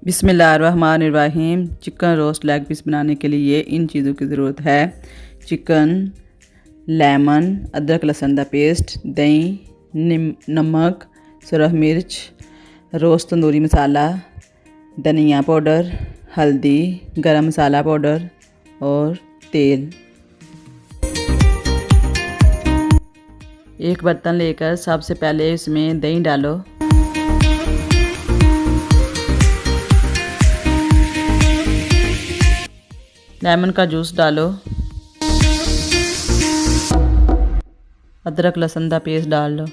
बिस्मिल्लाहिर्रहमानिर्रहीम। Chicken roast leg piece बनाने के लिए इन चीज़ों की ज़रूरत है। चिकन, लेमन, अदरक लहसुन का पेस्ट, दही, नमक, सुरख मिर्च, रोस्ट तंदूरी मसाला, धनिया पाउडर, हल्दी, गरम मसाला पाउडर और तेल। एक बर्तन लेकर सबसे पहले इसमें दही डालो। लेमन का जूस डालो। अदरक लहसुन का पेस्ट डाल लो।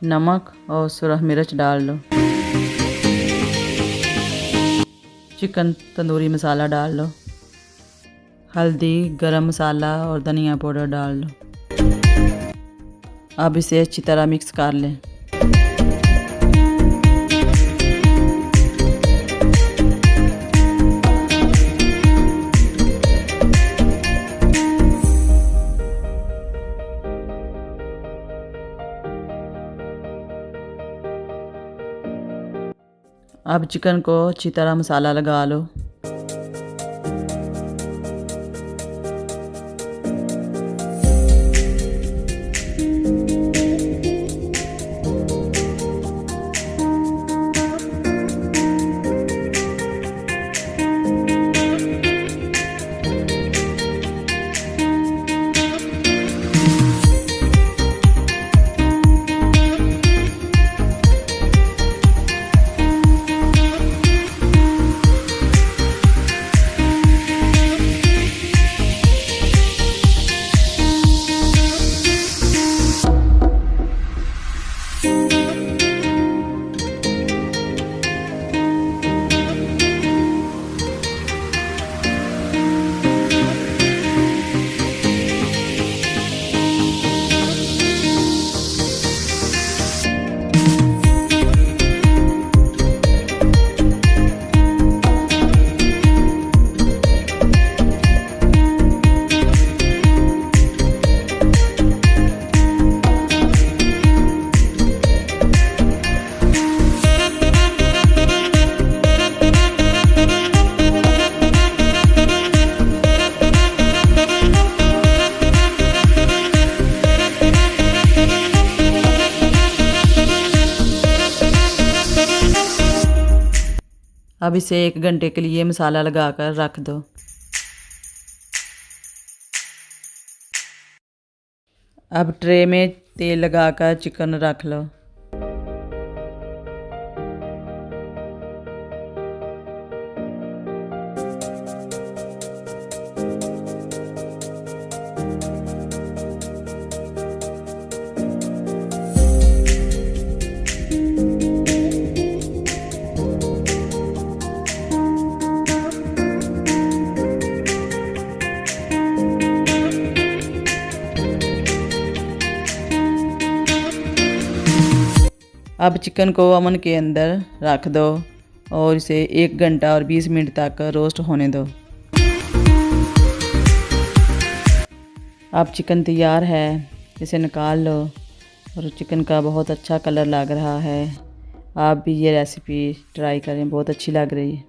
नमक और सुरख मिर्च डाल लो। चिकन तंदूरी मसाला डाल लो। हल्दी, गरम मसाला और धनिया पाउडर डाल लो। अब इसे अच्छी तरह मिक्स कर लें। अब चिकन को अच्छी तरह मसाला लगा लो। अब इसे 1 घंटे के लिए मसाला लगाकर रख दो। अब ट्रे में तेल लगाकर चिकन रख लो। अब चिकन को ओवन के अंदर रख दो और इसे 1 घंटा और 20 मिनट तक रोस्ट होने दो। अब चिकन तैयार है, इसे निकाल लो और चिकन का बहुत अच्छा कलर लग रहा है। आप भी ये रेसिपी ट्राई करें, बहुत अच्छी लग रही है।